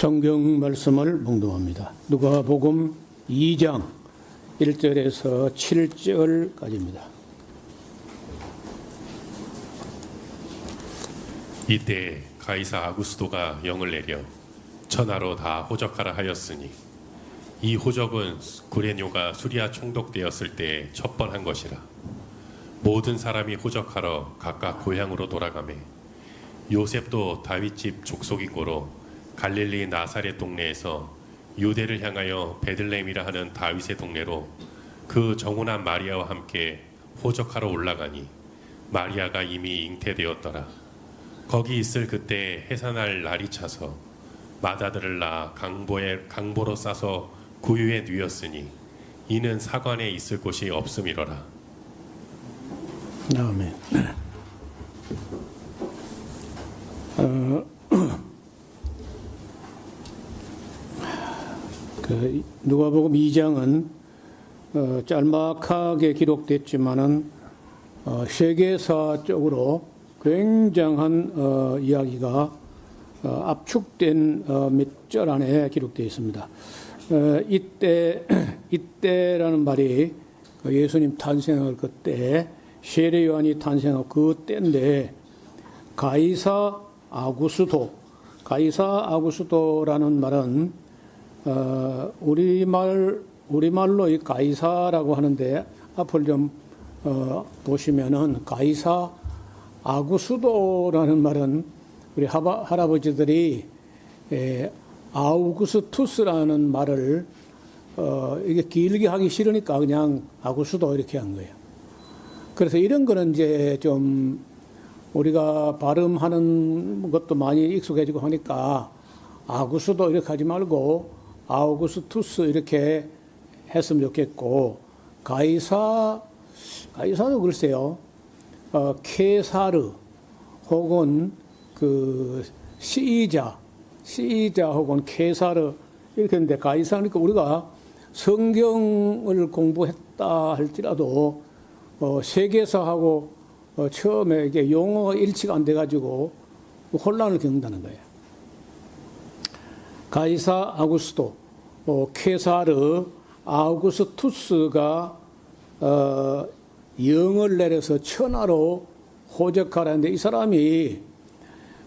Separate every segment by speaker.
Speaker 1: 성경 말씀을 묵념합니다. 누가복음 2장 1절에서 7절까지입니다.
Speaker 2: 이때 가이사 아구스도가 영을 내려 천하로 다 호적하라 하였으니 이 호적은 구레뇨가 수리아 총독되었을 때 첫 번 한 것이라. 모든 사람이 호적하러 각각 고향으로 돌아가매 요셉도 다윗집 족속인 고로 갈릴리 나사렛 동네에서 유대를 향하여 베들레헴이라 하는 다윗의 동네로 그 정혼한 마리아와 함께 호적하러 올라가니 마리아가 이미 잉태되었더라. 거기 있을 그때 해산할 날이 차서 맏아들을 낳아 강보로 싸서 구유에 누였으니 이는 사관에 있을 곳이 없음이로라.
Speaker 1: 아멘. 누가복음 2장은 짤막하게 기록됐지만은 세계사적으로 굉장한 이야기가 압축된 몇 절 안에 기록되어 있습니다. 이때라는 말이 예수님 탄생할 그때, 세례 요한이 탄생할 그때인데, 가이사 아구스도라는 말은 우리말로 이 가이사라고 하는데, 앞을 좀 보시면은 가이사 아구스도라는 말은 우리 할아버지들이 아우구스투스라는 말을 이게 길게 하기 싫으니까 그냥 아구스도 이렇게 한 거예요. 그래서 이런 거는 이제 좀 우리가 발음하는 것도 많이 익숙해지고 하니까 아구스도 이렇게 하지 말고 아우구스투스 이렇게 했으면 좋겠고, 가이사도 글쎄요, 케사르 혹은 그 시이자 혹은 케사르 이렇게 했는데, 가이사니까 우리가 성경을 공부했다 할지라도 세계사하고 처음에 이게 용어가 일치가 안 돼가지고 혼란을 겪는다는 거예요. 가이사 아구스도, 케사르 아우구스투스가 영을 내려서 천하로 호적하라는데, 이 사람이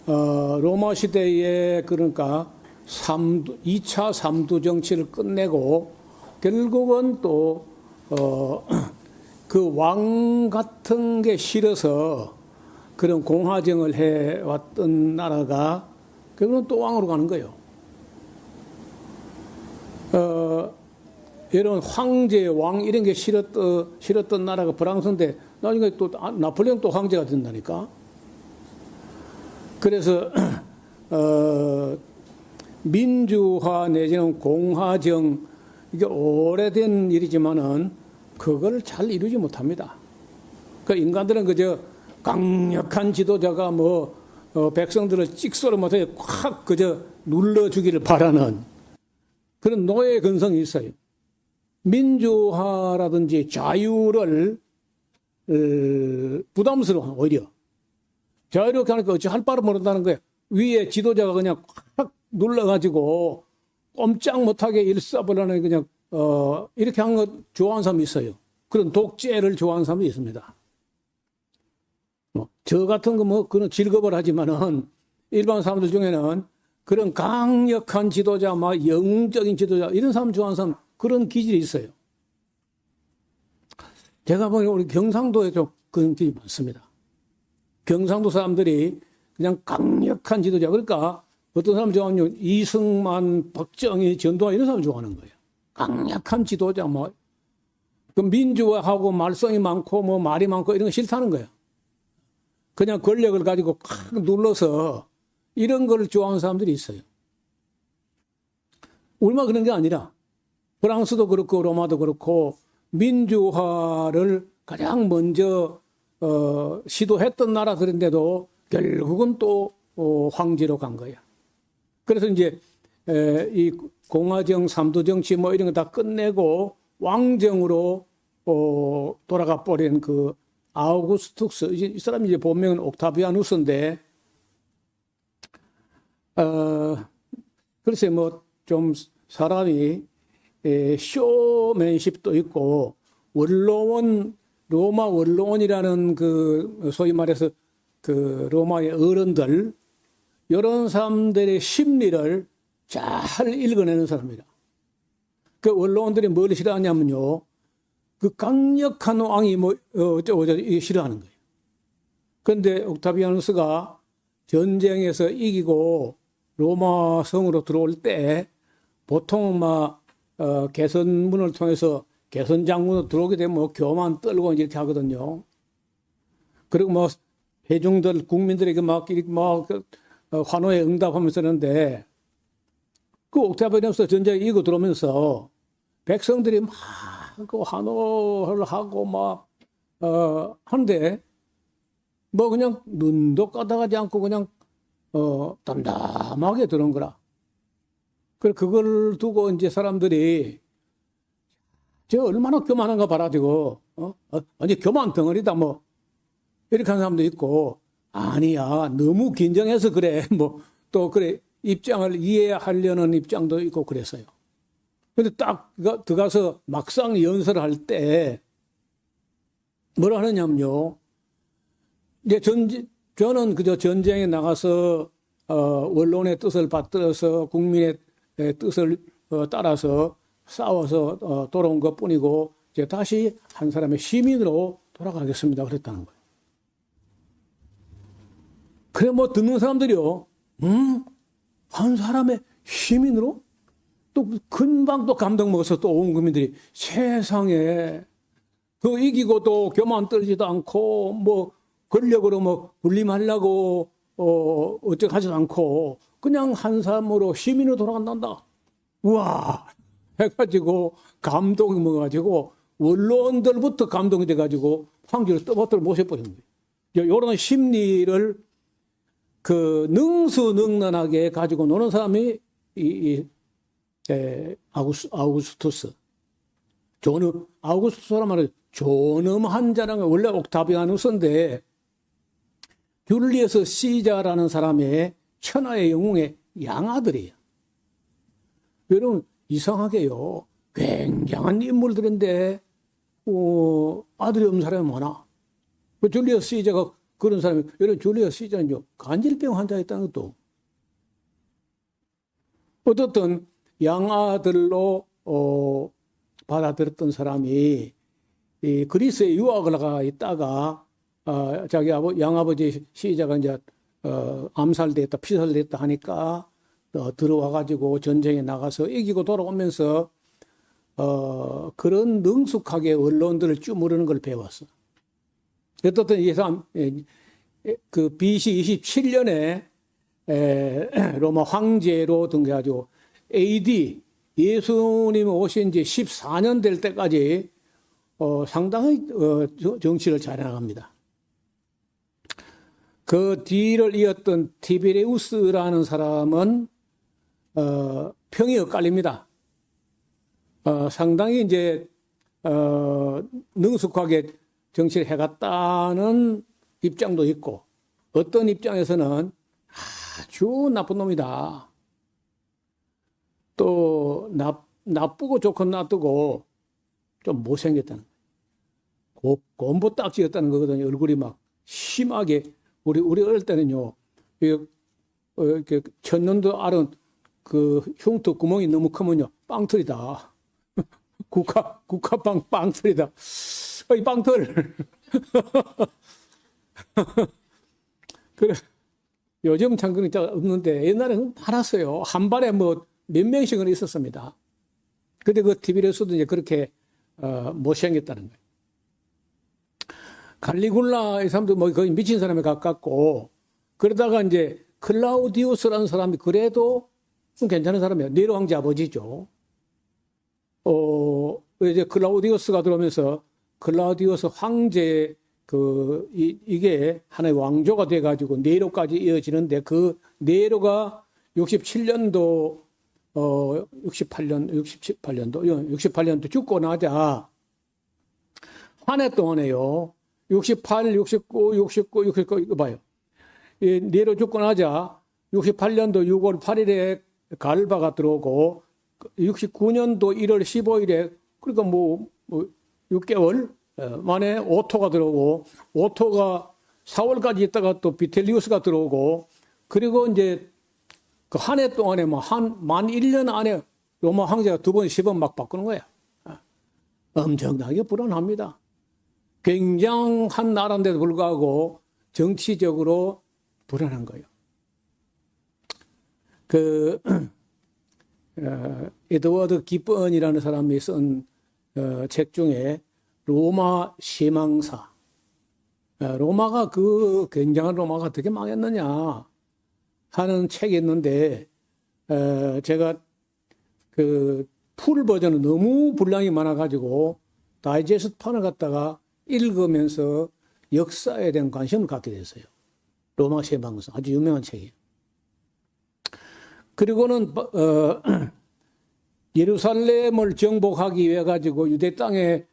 Speaker 1: 로마 시대에 그러니까 2차 삼두 정치를 끝내고 결국은 또 그 왕 같은 게 싫어서 그런 공화정을 해왔던 나라가 결국은 또 왕으로 가는 거예요. 이런 황제, 왕 이런 게 싫었던 나라가 프랑스인데 나중에 또 나폴레옹 또 황제가 된다니까. 그래서 민주화 내지는 공화정, 이게 오래된 일이지만은 그걸 잘 이루지 못합니다. 그 인간들은 그저 강력한 지도자가 백성들을 찍소리 못하게 콱 그저 눌러주기를 바라는 그런 노예 근성이 있어요. 민주화라든지 자유를 부담스러워, 오히려. 자유롭게 하니까 어찌 할 바를 모른다는 거예요. 위에 지도자가 그냥 콱 눌러가지고 꼼짝 못하게 일사불란하게 그냥 이렇게 하는 거 좋아하는 사람이 있어요. 그런 독재를 좋아하는 사람이 있습니다. 저 같은 거 그런 즐겁을 하지만은 일반 사람들 중에는 그런 강력한 지도자, 영웅적인 지도자 이런 사람 좋아하는 사람, 그런 기질이 있어요. 제가 보기에 우리 경상도에 좀 그런 기질이 많습니다. 경상도 사람들이 그냥 강력한 지도자, 그러니까 어떤 사람 좋아하냐면 이승만, 박정희, 전두환 이런 사람 좋아하는 거예요. 강력한 지도자, 그 민주화하고 말썽이 많고 말이 많고 이런 거 싫다는 거예요. 그냥 권력을 가지고 콱 눌러서 이런 걸 좋아하는 사람들이 있어요. 우리만 그런 게 아니라 프랑스도 그렇고 로마도 그렇고 민주화를 가장 먼저 시도했던 나라들인데도 결국은 또 황제로 간 거야. 그래서 이제 이 공화정, 삼두정치 이런 거 다 끝내고 왕정으로 돌아가 버린 그 아우구스투스, 이 사람이 이제 본명은 옥타비아누스인데 글쎄 뭐 좀 사람이 쇼맨십도 있고 원로원 로마 원로원이라는 그 소위 말해서 그 로마의 어른들 이런 사람들의 심리를 잘 읽어내는 사람이다. 그 원로원들이 뭘 싫어하냐면요, 그 강력한 왕이 뭐 어쩌고 싫어하는 거예요. 그런데 옥타비아누스가 전쟁에서 이기고 로마 성으로 들어올 때 보통 막 개선문을 통해서 개선 장군으로 들어오게 되면 뭐 교만 떨고 이렇게 하거든요. 그리고 뭐 회중들 국민들에게 막 환호에 응답하면서 하는데 그 옥타비아누스 전쟁에 이기고 들어오면서 백성들이 막 그 환호를 하고 막 하는데 뭐 그냥 눈도 까다가지 않고 그냥 담담하게 들은 거라. 그걸 두고 이제 사람들이 저 얼마나 교만한가 봐라지고 아니 교만 덩어리다 뭐 이렇게 하는 사람도 있고 아니야 너무 긴장해서 그래 뭐 또 그래 입장을 이해하려는 입장도 있고 그랬어요. 근데 딱 들어가서 막상 연설을 할 때 뭐라 하느냐면요. 이제 저는 그저 전쟁에 나가서 원론의 뜻을 받들어서 국민의 뜻을 따라서 싸워서 돌아온 것뿐이고 이제 다시 한 사람의 시민으로 돌아가겠습니다. 그랬다는 거예요. 그래 뭐 듣는 사람들이요. 한 사람의 시민으로? 또 금방 또 감동 먹어서 또 온 국민들이 세상에 그 이기고 또 교만 떨지도 않고 뭐 권력으로 뭐 군림하려고 어쩌고 하지도 않고 그냥 한 사람으로 시민으로 돌아간단다. 우와 해가지고 감동이 먹어가지고 원로원들부터 감동이 돼가지고 황제를 떠받들어 모셔버린 거예요. 이런 심리를 그 능수능란하게 가지고 노는 사람이 아우구스투스. 아우구스투스란 말은 존엄한 자라는 원래 옥타비아누스인데 율리어스 시자라는 사람의 천하의 영웅의 양아들이에요. 여러분 이상하게요. 굉장한 인물들인데 아들이 없는 사람이 많아. 줄리어스 시자가 그런 사람이 여러분 줄리어스 시자는요. 간질병 환자였다는 것도 어떻든 양아들로 받아들였던 사람이 이 그리스에 유학을 가 있다가 자기 양아버지 시자가 이제 암살됐다 피살됐다 하니까 들어와가지고 전쟁에 나가서 이기고 돌아오면서 그런 능숙하게 언론들을 쭈무르는 걸 배웠어. 어떻든 이 사람 그 BC 27년에 로마 황제로 등재가지고 AD 예수님이 오신 지 14년 될 때까지 상당히 정치를 잘 해나갑니다. 그 뒤를 이었던 티베리우스라는 사람은 평이 엇갈립니다. 상당히 이제 능숙하게 정치를 해갔다는 입장도 있고 어떤 입장에서는 아주 나쁜 놈이다. 또 나쁘고 좋고 놔두고 좀 못생겼다는 거예요. 곰보 딱지였다는 거거든요. 얼굴이 막 심하게 우리 어릴 때는요. 이렇게 천년도 알은 그 흉터 구멍이 너무 크면요. 빵틀이다. 국화빵 빵틀이다. 이 빵틀. 그래. 요즘 참그는 없는데 옛날에는 많았어요. 한 발에 뭐 몇 명씩은 있었습니다. 근데 그 티베리우스도 이제 그렇게 못생겼다는 거예요. 갈리굴라 이 사람도 뭐 거의 미친 사람에 가깝고 그러다가 이제 클라우디우스라는 사람이 그래도 좀 괜찮은 사람이에요. 네로 황제 아버지죠. 이제 클라우디우스가 들어오면서 클라우디우스 황제 이게 하나의 왕조가 돼가지고 네로까지 이어지는데 그 네로가 68년도 68년도 죽고 나자 한 해 동안에요. 68, 69 이거 봐요. 네로 죽고 나자 68년도 6월 8일에 갈바가 들어오고 69년도 1월 15일에 그러니까 뭐 6개월 만에 오토가 들어오고 오토가 4월까지 있다가 또 비텔리우스가 들어오고 그리고 이제 그 한 해 동안에 뭐 만 1년 안에 로마 황제가 2번, 10번 막 바꾸는 거야. 엄청나게 불안합니다. 굉장한 나라인데도 불구하고 정치적으로 불안한 거예요. 에드워드 기번이라는 사람이 쓴 책 중에 로마 희망사. 로마가 굉장한 로마가 어떻게 망했느냐 하는 책이 있는데, 제가 풀 버전은 너무 분량이 많아가지고 다이제스트판을 갖다가 읽으면서 역사에 대한 관심을 갖게 됐어요. 로마 희망사. 아주 유명한 책이에요. 그리고는, 예루살렘을 정복하기 위해 가지고 유대 땅에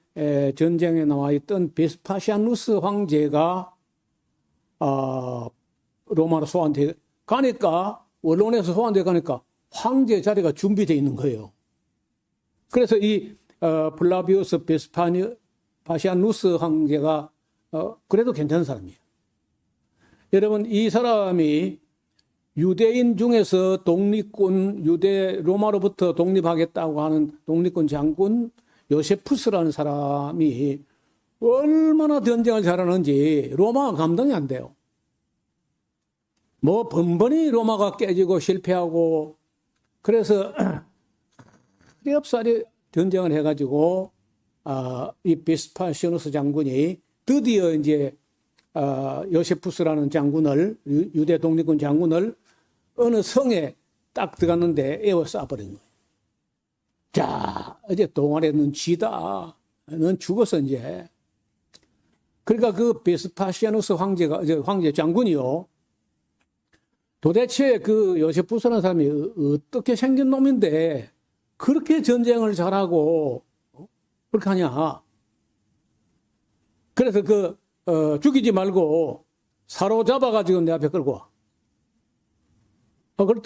Speaker 1: 전쟁에 나와 있던 베스파시아누스 황제가 로마로 소환돼 가니까 원론에서 소환돼 가니까 황제 자리가 준비되어 있는 거예요. 그래서 이 플라비우스 베스파시아누스 황제가 그래도 괜찮은 사람이에요. 여러분 이 사람이 유대인 중에서 독립군 로마로부터 독립하겠다고 하는 독립군 장군 요세푸스라는 사람이 얼마나 전쟁을 잘하는지 로마가 감당이 안 돼요. 뭐 번번이 로마가 깨지고 실패하고 그래서 렵사리 전쟁을 해가지고 이 베스파시아누스 장군이 드디어 이제 요세푸스라는 장군을 유대 독립군 장군을 어느 성에 딱 들어갔는데 에워싸버린 거예요. 자, 이제 동아리에 넌 쥐다. 넌 죽었어, 이제. 그러니까 그 베스파시아누스 황제 장군이요. 도대체 그 요세푸스라는 사람이 어떻게 생긴 놈인데 그렇게 전쟁을 잘하고 그렇게 하냐. 그래서 죽이지 말고 사로잡아가지고 내 앞에 끌고 와.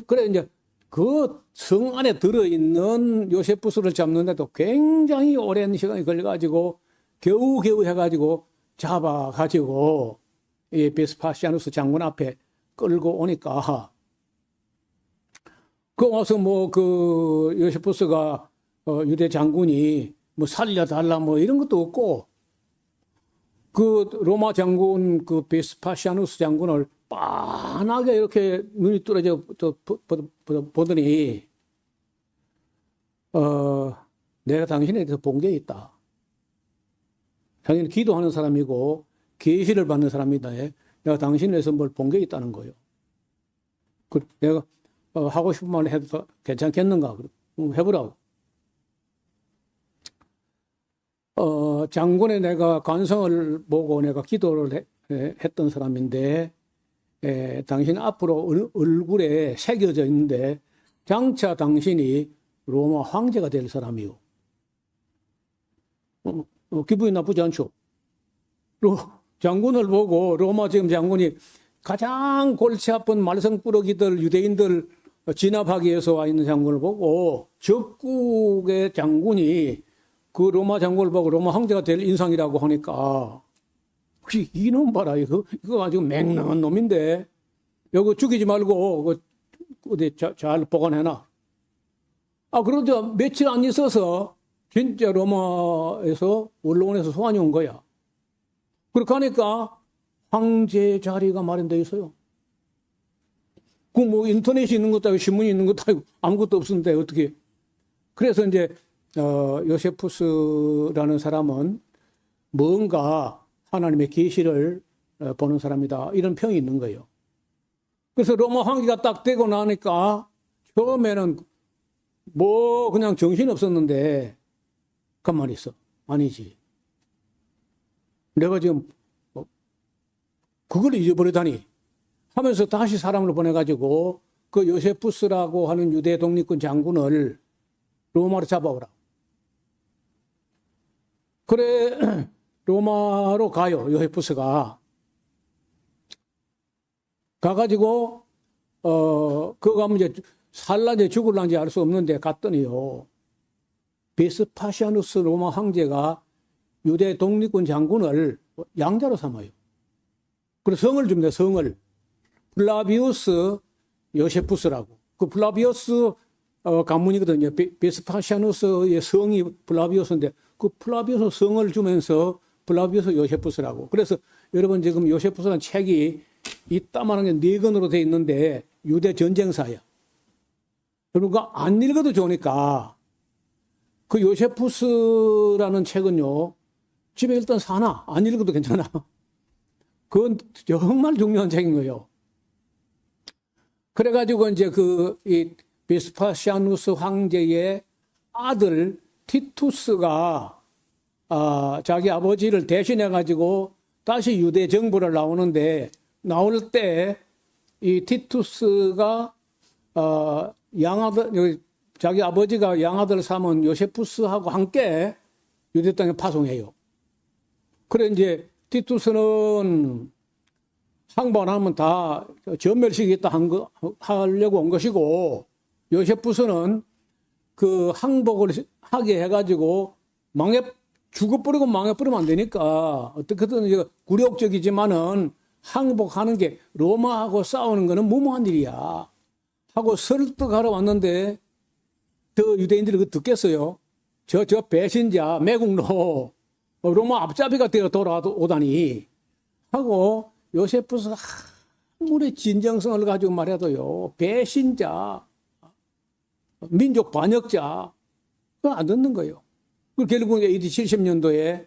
Speaker 1: 그래, 이제 그 성 안에 들어있는 요세푸스를 잡는데도 굉장히 오랜 시간이 걸려가지고 겨우겨우 해가지고 잡아가지고 이 베스파시아누스 장군 앞에 끌고 오니까 와서 요세푸스가 유대 장군이 뭐 살려달라 뭐 이런 것도 없고 로마 장군 베스파시아누스 장군을 빤하게 이렇게 눈이 뚫어져 보더니 내가 당신에 대해서 본 게 있다. 당신은 기도하는 사람이고 계시를 받는 사람이다. 내가 당신에 대해서 뭘 본 게 있다는 거예요. 내가 하고 싶은 말 해도 괜찮겠는가? 해보라고. 장군의 내가 관성을 보고 내가 기도를 했던 사람인데, 당신 앞으로 얼굴에 새겨져 있는데, 장차 당신이 로마 황제가 될 사람이요. 기분이 나쁘지 않죠? 장군을 보고 로마 지금 장군이 가장 골치 아픈 말썽꾸러기들, 유대인들 진압하기 위해서 와 있는 장군을 보고 적국의 장군이 그 로마 장군을 보고 로마 황제가 될 인상이라고 하니까 혹시 이놈 봐라 이거 아주 맹랑한 놈인데 이거 죽이지 말고 어디 잘 보관해놔. 그러자 며칠 안 있어서 진짜 로마에서 원로원에서 소환이 온 거야. 그렇게 하니까 황제 자리가 마련되어 있어요. 뭐 인터넷이 있는 것도 아니고 신문이 있는 것도 아니고 아무것도 없었는데 어떻게. 그래서 이제 요세푸스라는 사람은 뭔가 하나님의 계시를 보는 사람이다. 이런 평이 있는 거예요. 그래서 로마 황제가 딱 되고 나니까 처음에는 뭐 그냥 정신이 없었는데 가만히 있어. 아니지. 내가 지금 그걸 잊어버리다니 하면서 다시 사람을 보내가지고 그 요세푸스라고 하는 유대 독립군 장군을 로마로 잡아오라. 그래 로마로 가요. 요세푸스가 가가지고 그거 가면 이제 살란지 죽을란지 알 수 없는데 갔더니요. 베스파시아누스 로마 황제가 유대 독립군 장군을 양자로 삼아요. 그래서 성을 줍니다. 성을. 플라비우스 요세푸스라고. 그 플라비우스 가문이거든요. 베스파시아누스의 성이 플라비우스인데 그 플라비우스 성을 주면서 플라비우스 요세푸스라고. 그래서 여러분 지금 요세푸스라는 책이 이따만한 게 4권으로 돼 있는데 유대 전쟁사야. 그러니까 안 읽어도 좋으니까 그 요세푸스라는 책은요. 집에 일단 사놔. 안 읽어도 괜찮아. 그건 정말 중요한 책인 거예요. 그래가지고 이제 이 베스파시아누스 황제의 아들 티투스가 자기 아버지를 대신해가지고 다시 유대 정부를 나오는데 나올 때 이 티투스가 양아들 자기 아버지가 양아들 삼은 요세푸스하고 함께 유대 땅에 파송해요. 그래 이제 티투스는 항복을 하면 다 전멸시키겠다 하려고 온 것이고 요세푸스는 그 항복을 하게 해가지고 죽어버리고 망해버리면 안 되니까 어떻게든 굴욕적이지만은 항복하는 게 로마하고 싸우는 거는 무모한 일이야 하고 설득하러 왔는데 더 유대인들이 그거 듣겠어요. 저 배신자 매국노 로마 앞잡이가 되어 돌아오다니 하고 요세푸스 아무리 진정성을 가지고 말해도요 배신자 민족 반역자 그건 안 듣는 거예요. 결국 AD 70년도에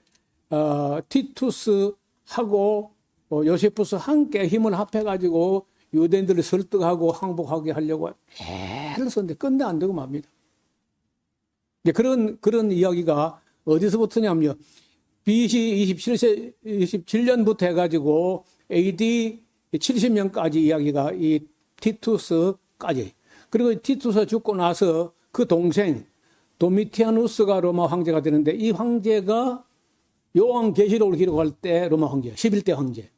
Speaker 1: 티투스하고 요세푸스 함께 힘을 합해가지고 유대인들을 설득하고 항복하게 하려고 애를 썼는데 끝내 안 되고 맙니다. 그런 이야기가 어디서부터냐면요. BC 27년부터 해가지고 AD 70년까지 이야기가 이 티투스까지. 그리고 티투스 죽고 나서 그 동생 도미티아누스가 로마 황제가 되는데 이 황제가 요한계시록을 기록할 때 로마 황제, 11대 황제.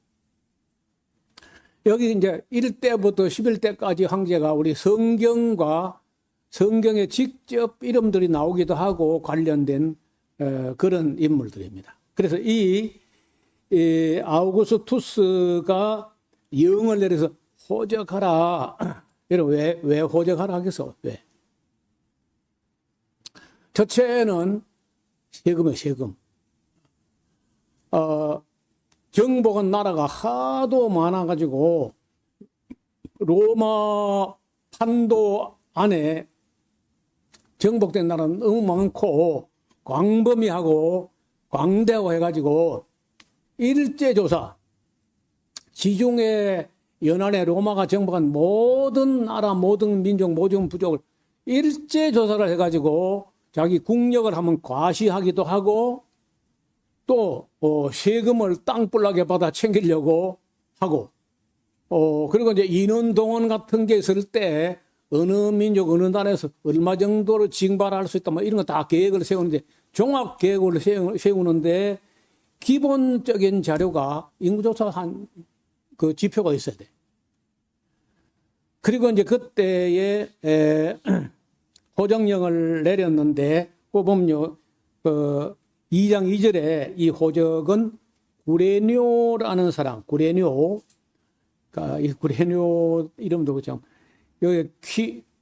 Speaker 1: 여기 이제 1대부터 11대까지 황제가 우리 성경과 성경에 직접 이름들이 나오기도 하고 관련된 그런 인물들입니다. 그래서 이 아우구스투스가 영을 내려서 호적하라. 여러분 왜 호적하라 하겠어? 왜? 첫째는 세금이에요, 세금. 정복한 나라가 하도 많아가지고 로마 판도 안에 정복된 나라는 너무 많고 광범위하고 광대하고 해가지고 일제조사 지중해 연안에 로마가 정복한 모든 나라 모든 민족 모든 부족을 일제조사를 해가지고 자기 국력을 한번 과시하기도 하고 또 세금을 땅불나게 받아 챙기려고 하고 그리고 이제 인원동원 같은 게 있을 때 어느 민족 어느 나라에서 얼마 정도로 징발할 수 있다 뭐 이런 거 다 계획을 세우는데 종합 계획을 세우는데 기본적인 자료가 인구조사한 그 지표가 있어야 돼. 그리고 이제 그때에 호적령을 내렸는데 그 보면요 2장 2절에 이 호적은 구레뇨라는 사람, 구레뇨, 그러니까 이 구레뇨 이름도 그죠. 여기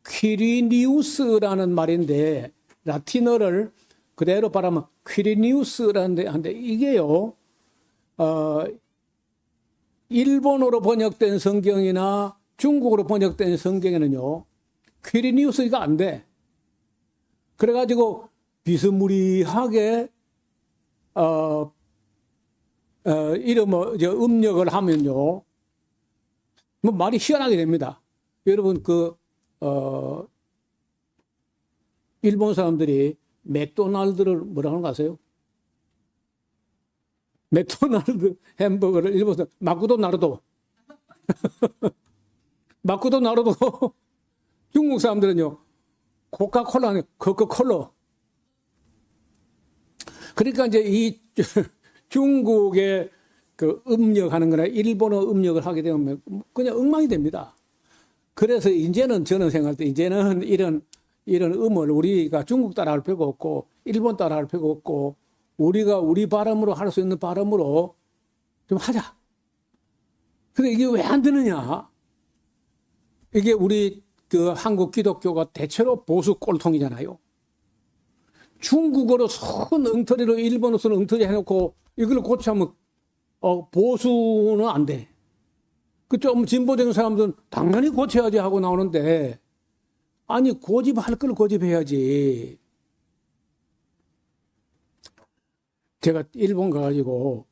Speaker 1: 퀴리니우스라는 말인데 라틴어를 그대로 발하면 퀴리니우스라는 한데 이게요, 일본어로 번역된 성경이나 중국어로 번역된 성경에는요, 퀴리니우스가 안 돼. 그래가지고 비스무리하게 이름을 음력을 하면요, 뭐 말이 희한하게 됩니다. 여러분 일본 사람들이 맥도날드를 뭐라 하는 거 아세요? 맥도날드 햄버거를 일본에서 마쿠도 나루도 마쿠도 나루도 중국 사람들은요 코카콜라는 코카콜라. 그러니까 이제 이 중국의 그 음력하는 거나 일본어 음력을 하게 되면 그냥 엉망이 됩니다. 그래서 이제는 저는 생각할 때 이제는 이런 음을 우리가 중국 따라할 필요가 없고 일본 따라할 필요가 없고 우리가 우리 발음으로 할 수 있는 발음으로 좀 하자. 근데 이게 왜 안 되느냐? 이게 우리 그 한국 기독교가 대체로 보수 꼴통이잖아요. 중국어로 손 엉터리로 일본어 손 엉터리 해놓고 이걸 고치면 보수는 안 돼. 그 좀 진보적인 사람들은 당연히 고쳐야지 하고 나오는데 아니 고집할 걸 고집해야지. 제가 일본 가가지고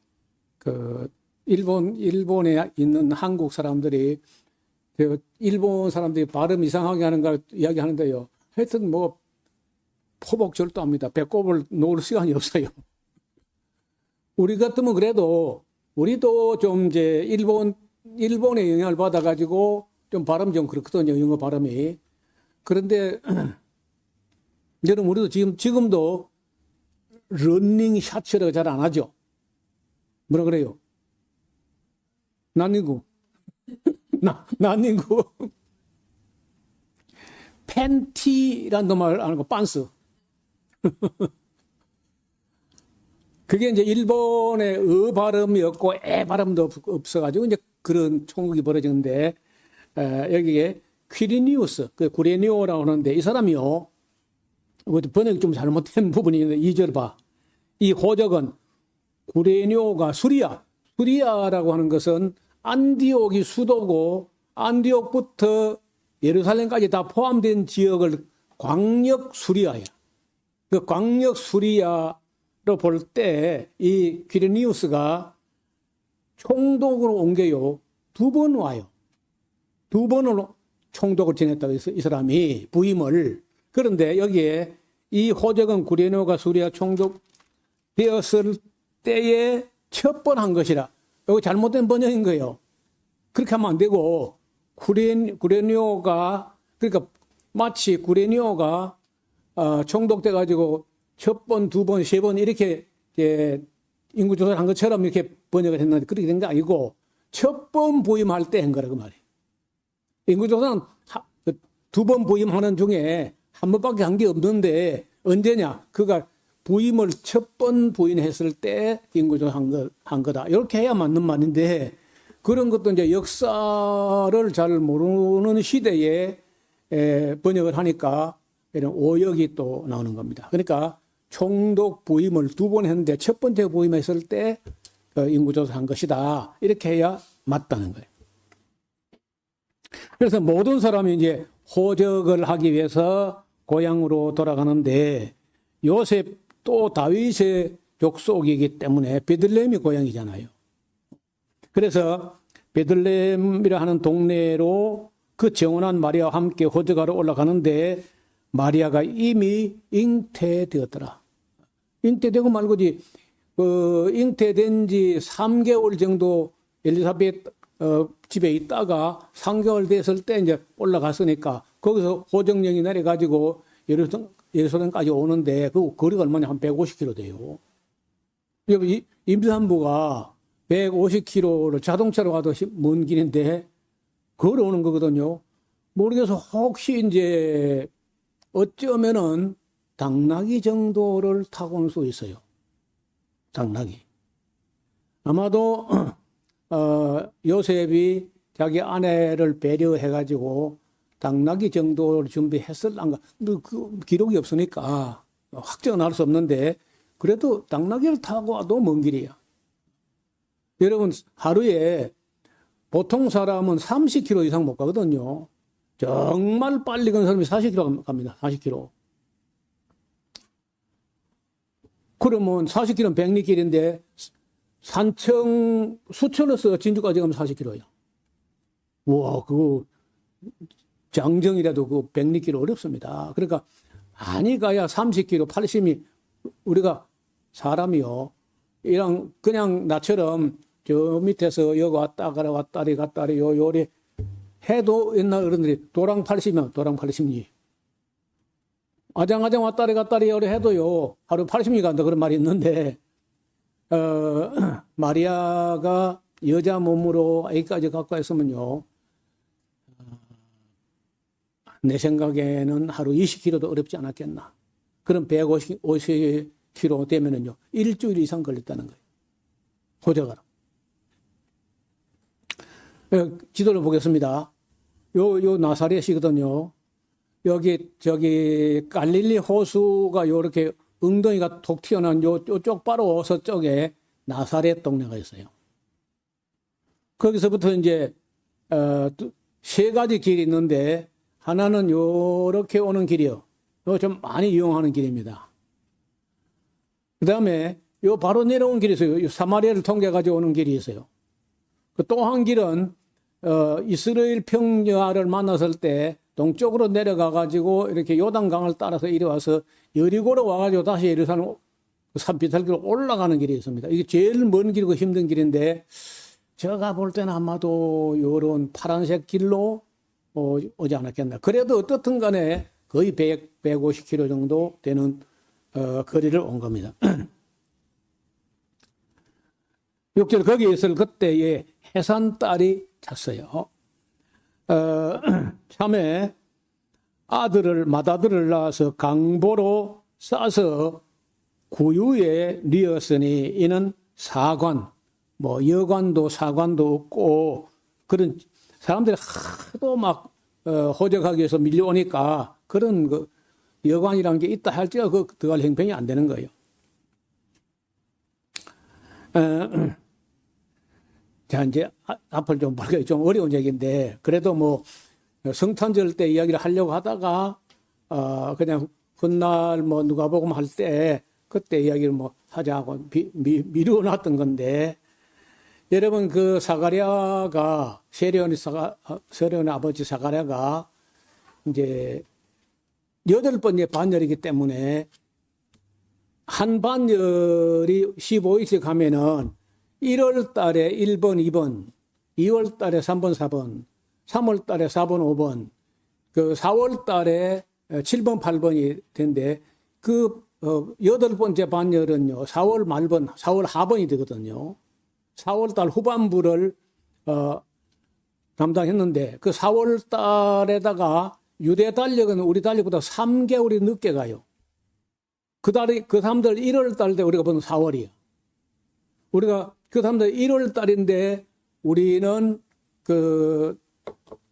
Speaker 1: 그 일본에 있는 한국 사람들이 일본 사람들이 발음 이상하게 하는 걸 이야기하는데요. 하여튼 뭐 포복절도합니다. 배꼽을 놓을 시간이 없어요. 우리 같으면 그래도 우리도 좀 이제 일본의 영향을 받아가지고 좀 발음 좀 그렇거든요. 영어 발음이. 그런데 여러분 우리도 지금도 러닝 샷츠라고 잘 안 하죠. 뭐라 그래요? 난닝구. 난닝구. 팬티라는 말 안 하고 빤스. 그게 이제 일본의 어 발음이 없고 에 발음도 없어가지고 이제 그런 총극이 벌어지는데 여기에 퀴리니우스, 그 구레니오라고 하는데 이 사람이요. 번역이 좀 잘못된 부분이 있는데 2절 봐. 이 호적은 구레니오가 수리아라고 하는 것은 안디옥이 수도고 안디옥부터 예루살렘까지 다 포함된 지역을 광역 수리아야. 그 광역 수리아로 볼 때 이 퀴리니우스가 총독으로 옮겨요. 2번 와요. 2번으로 총독을 지냈다고 해서 이 사람이 부임을. 그런데 여기에 이 호적은 구레니오가 수리아 총독 되었을 때에 첫 번 한 것이라. 이거 잘못된 번역인 거예요. 그렇게 하면 안 되고 구레니오가 그러니까 마치 구레니오가 총독돼 가지고 첫 번, 2번, 3번 이렇게 인구 조사를 한 것처럼 이렇게 번역을 했는데 그렇게 된 게 아니고 첫 번 부임할 때 한 거라 그 말이에요. 인구 조사는 2번 부임하는 중에 한 번밖에 한 게 없는데 언제냐? 그가 부임을 첫 번 부임했을 때 인구 조사 한 거다. 이렇게 해야 맞는 말인데 그런 것도 이제 역사를 잘 모르는 시대에 번역을 하니까 이런 오역이 또 나오는 겁니다. 그러니까 총독 부임을 2번 했는데 첫 번째 부임했을 때 인구조사 한 것이다. 이렇게 해야 맞다는 거예요. 그래서 모든 사람이 이제 호적을 하기 위해서 고향으로 돌아가는데 요셉도 다윗의 족속이기 때문에 베들레헴이 고향이잖아요. 그래서 베들레헴이라 하는 동네로 그 정원한 마리아와 함께 호적하러 올라가는데 마리아가 이미 잉태되었더라. 잉태되고 말고지 잉태된 지 3개월 정도 엘리사벳 집에 있다가 3개월 됐을 때 이제 올라갔으니까 거기서 호적령이 내려가지고 예루살렘까지 오는데 그 거리가 얼마냐 한 150km 돼요. 여기 임산부가 150km를 자동차로 가도 먼 길인데 걸어오는 거거든요. 모르겠어. 혹시 이제 어쩌면은 당나귀 정도를 타고 올 수 있어요. 당나귀. 아마도 요셉이 자기 아내를 배려해가지고 당나귀 정도를 준비했을란가. 그 기록이 없으니까 확정은 할 수 없는데 그래도 당나귀를 타고 와도 먼 길이야. 여러분 하루에 보통 사람은 30km 이상 못 가거든요. 정말 빨리 가는 사람이 40km 갑니다. 40km. 그러면 40km는 백리길인데 수천에서 진주까지 가면 40km야. 와, 그거 장정이라도 그 백리길 어렵습니다. 그러니까 많이 가야 30km, 80이 우리가 사람이요. 이랑 그냥 나처럼 저 밑에서 여기 왔다리 요리 해도 옛날 어른들이 도랑 80이면 도랑 80리. 아장아장 왔다리 요리 해도요. 하루 80리 간다 그런 말이 있는데 마리아가 여자 몸으로 아기까지 갖고 있으면요. 내 생각에는 하루 20km도 어렵지 않았겠나. 그럼 150km 되면은요, 일주일 이상 걸렸다는 거예요. 호적하러. 지도를 보겠습니다. 요 나사렛이거든요. 여기, 갈릴리 호수가 요렇게 웅덩이가 톡 튀어나온 요쪽 바로 서쪽에 나사렛 동네가 있어요. 거기서부터 이제, 세 가지 길이 있는데, 하나는 요렇게 오는 길이요. 요 좀 많이 이용하는 길입니다. 그 다음에 요 바로 내려온 길이 있어요. 요 사마리아를 통해가지고 오는 길이 있어요. 또 한 길은, 이스라엘 평야를 만났을 때 동쪽으로 내려가가지고 이렇게 요단강을 따라서 이리 와서 여리고로 와가지고 다시 예루살렘 산비탈길로 올라가는 길이 있습니다. 이게 제일 먼 길이고 힘든 길인데 제가 볼 때는 아마도 요런 파란색 길로 오지 않았겠나. 그래도 어떻든 간에 거의 150km 정도 되는 거리를 온 겁니다. 6절 거기에 있을 그때에 해산딸이 잤어요. 참에 맏아들을 낳아서 강보로 싸서 구유에 뉘었으니 이는 사관, 뭐 여관도 사관도 없고 그런 사람들이 하도 막 호적하기 위해서 밀려오니까 그런 그 여관이라는 게 있다 할지라도 그 들어갈 형편이 안 되는 거예요. 자, 이제 앞을 좀 볼까요? 좀 어려운 얘기인데, 그래도 뭐, 성탄절 때 이야기를 하려고 하다가, 그냥 훗날 뭐 누가 보고 할 때, 그때 이야기를 뭐 하자고 미루어 놨던 건데, 여러분 그 사가랴가, 세례원의 아버지 사가랴가, 이제, 8번째 반열이기 때문에, 한 반열이 15일씩 가면은, 1월 달에 1번, 2번, 2월 달에 3번, 4번, 3월 달에 4번, 5번, 그 4월 달에 7번, 8번이 된데, 그 8번째 반열은요, 4월 말번, 4월 하번이 되거든요. 4월 달 후반부를 담당했는데, 그 4월 달에다가 유대 달력은 우리 달력보다 3개월이 늦게 가요. 그 사람들 1월 달 때 우리가 보는 4월이야. 우리가 그 사람들 1월 달인데 우리는 그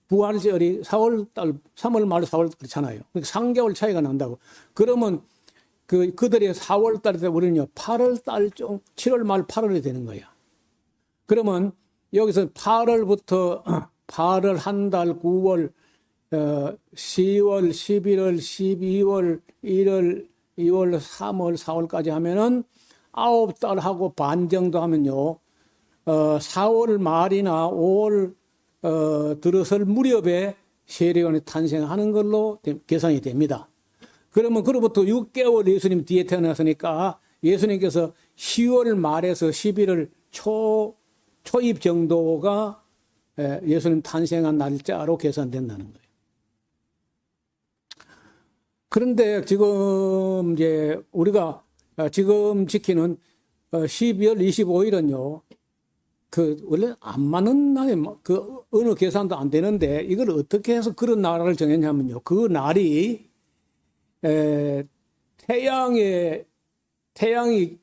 Speaker 1: 부활절이 4월 달, 3월 말 4월 그렇잖아요. 3개월 차이가 난다고. 그러면 그들이 4월 달에 우리는요, 8월 달쯤, 7월 말 8월이 되는 거야. 그러면 여기서 8월부터 8월 한 달, 9월, 10월, 11월, 12월, 1월, 2월, 3월, 4월까지 하면은 9달하고 반 정도 하면요, 4월 말이나 5월, 들어설 무렵에 세례요한이 탄생하는 걸로 계산이 됩니다. 그러면 그로부터 6개월 예수님 뒤에 태어났으니까 예수님께서 10월 말에서 11월 초입 정도가 예수님 탄생한 날짜로 계산된다는 거예요. 그런데 지금 이제 우리가 지금 지키는 12월 25일은요, 원래 안 맞는 날에, 어느 계산도 안 되는데, 이걸 어떻게 해서 그런 나라를 정했냐면요. 그 날이, 태양이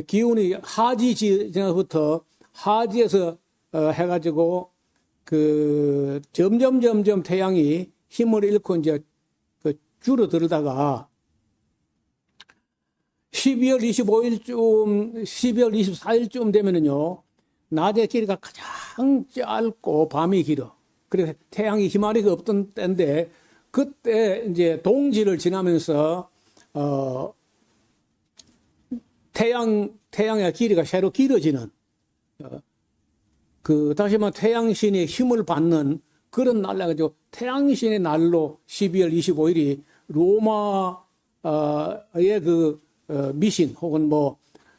Speaker 1: 기운이 하지 지나서부터 하지에서, 해가지고, 점점 태양이 힘을 잃고 이제 줄어들다가, 12월 25일쯤, 12월 24일쯤 되면은요, 낮의 길이가 가장 짧고 밤이 길어. 그래서 태양이 희마리가 없던 때인데, 그때 이제 동지를 지나면서, 태양의 길이가 새로 길어지는, 다시 말해 태양신의 힘을 받는 그런 날로 해가지고, 태양신의 날로 12월 25일이 로마의 미신 혹은 뭐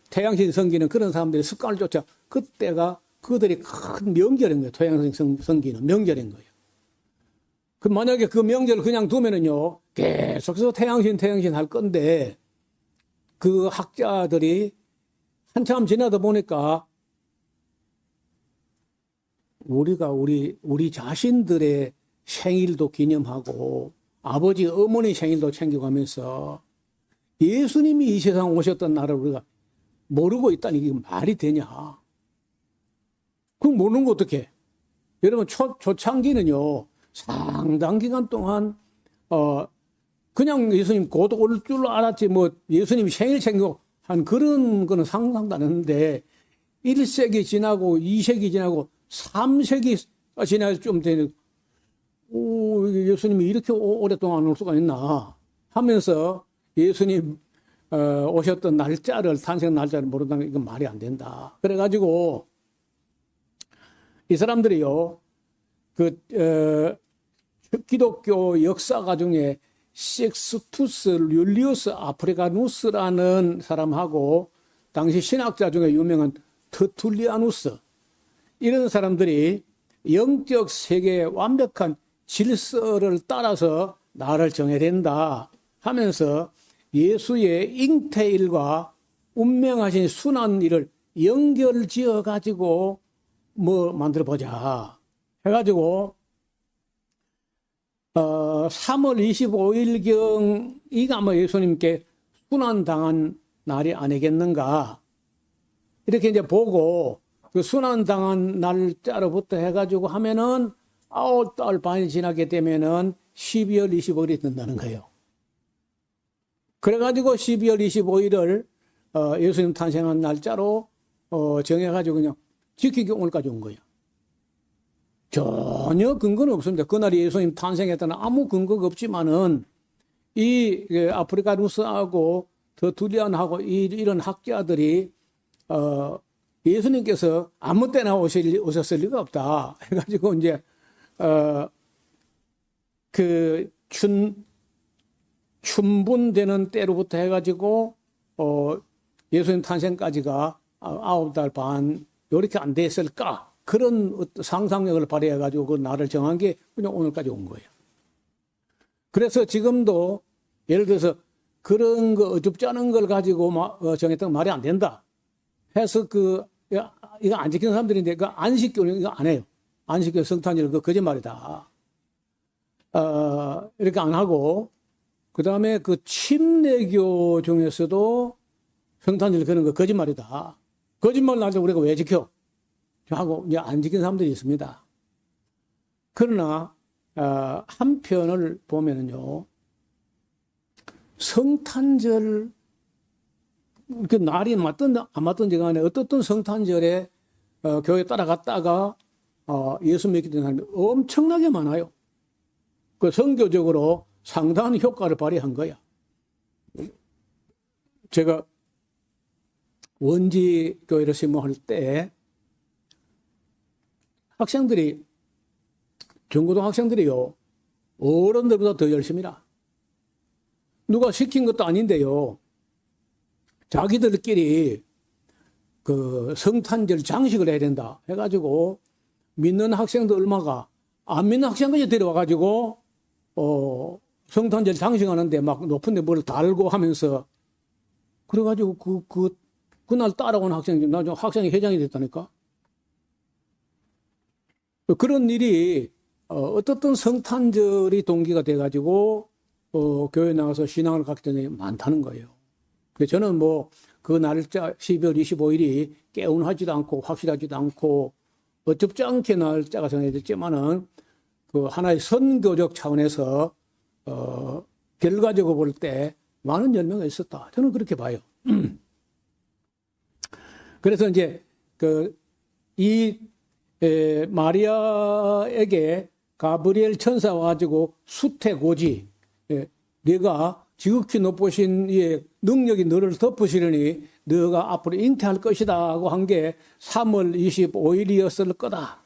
Speaker 1: 태양신 섬기는 그런 사람들의 습관을 쫓아 그때가 그들이 큰 명절인 거예요. 태양신 섬기는 명절인 거예요. 그 만약에 그 명절을 그냥 두면은요, 계속해서 태양신 할 건데 그 학자들이 한참 지나다 보니까 우리가 우리 자신들의 생일도 기념하고 아버지, 어머니 생일도 챙겨가면서 예수님이 이 세상 오셨던 날을 우리가 모르고 있다니 이게 말이 되냐. 그럼 모르는 거 어떡해? 여러분, 초창기는요, 상당 기간 동안, 그냥 예수님 곧 올 줄 알았지, 뭐, 예수님 생일 챙겨 한 그런 거는 상상도 안 했는데, 1세기 지나고, 2세기 지나고, 3세기 지나서 좀 되는, 오, 예수님이 이렇게 오랫동안 올 수가 있나 하면서 예수님 오셨던 날짜를, 탄생 날짜를 모른다는 게 이건 말이 안 된다. 그래가지고, 이 사람들이요, 기독교 역사가 중에 섹스투스 율리우스 아프리카누스라는 사람하고 당시 신학자 중에 유명한 터툴리아누스, 이런 사람들이 영적 세계의 완벽한 질서를 따라서 나를 정해야 된다 하면서 예수의 잉태일과 운명하신 순환일을 연결지어 가지고 뭐 만들어 보자 해가지고 3월 25일경이가 아마 예수님께 순환당한 날이 아니겠는가, 이렇게 이제 보고 그 순환당한 날짜로부터 해가지고 하면은 9달 반이 지나게 되면은 12월 25일이 된다는 거예요. 그래가지고 12월 25일을 예수님 탄생한 날짜로 정해가지고 그냥 지키기 오늘까지 온 거예요. 전혀 근거는 없습니다. 그날이 예수님 탄생했다는 아무 근거가 없지만은 이 아프리카누스하고 터툴리안하고 이런 학자들이 예수님께서 아무 때나 오셨을 리가 없다 해가지고 이제 춘분되는 때로부터 해가지고 예수님 탄생까지가 9달 반 이렇게 안 됐을까, 그런 상상력을 발휘해가지고 그 날을 정한 게 그냥 오늘까지 온 거예요. 그래서 지금도 예를 들어서 그런 거 어줍지 않은 걸 가지고 정했던 말이 안 된다 해서 이거 안 지키는 사람들인데 그 안식교는 이거 안 해요. 안식교 성탄절 그 거짓말이다. 이렇게 안 하고, 그 다음에 그 침례교 중에서도 성탄절 그런 거 거짓말이다. 거짓말 나도 우리가 왜 지켜? 하고 이제 안 지키는 사람들이 있습니다. 그러나 한편을 보면은요, 성탄절 그 날이 맞든 안 맞든지 간에 어떻든 성탄절에 교회 따라갔다가 예수 믿게 된 사람이 엄청나게 많아요. 그 선교적으로 상당한 효과를 발휘한 거야. 제가 원지 교회를 심호할 때 학생들이, 중고등 학생들이요, 어른들보다 더 열심히라. 누가 시킨 것도 아닌데요, 자기들끼리 그 성탄절 장식을 해야 된다 해가지고 믿는 학생들 얼마가 안 믿는 학생까지 데려와가지고 성탄절 장식하는데 막 높은 데 뭘 달고 하면서, 그래가지고 그날 따라온 학생이 나중에 학생이 회장이 됐다니까. 그런 일이 어떻든 성탄절이 동기가 돼가지고 교회 나가서 신앙을 갖게 되는 게 많다는 거예요. 저는 뭐 그 날짜 12월 25일이 깨운하지도 않고 확실하지도 않고 어렵지 않게 날짜가 정해졌지만은 그 하나의 선교적 차원에서 결과적으로 볼 때 많은 열매가 있었다. 저는 그렇게 봐요. 그래서 이제 마리아에게 가브리엘 천사 와가지고 수태고지, 네가 지극히 높으신 이의 능력이 너를 덮으시려니 너가 앞으로 잉태할 것이다 하고 한 게 3월 25일이었을 거다.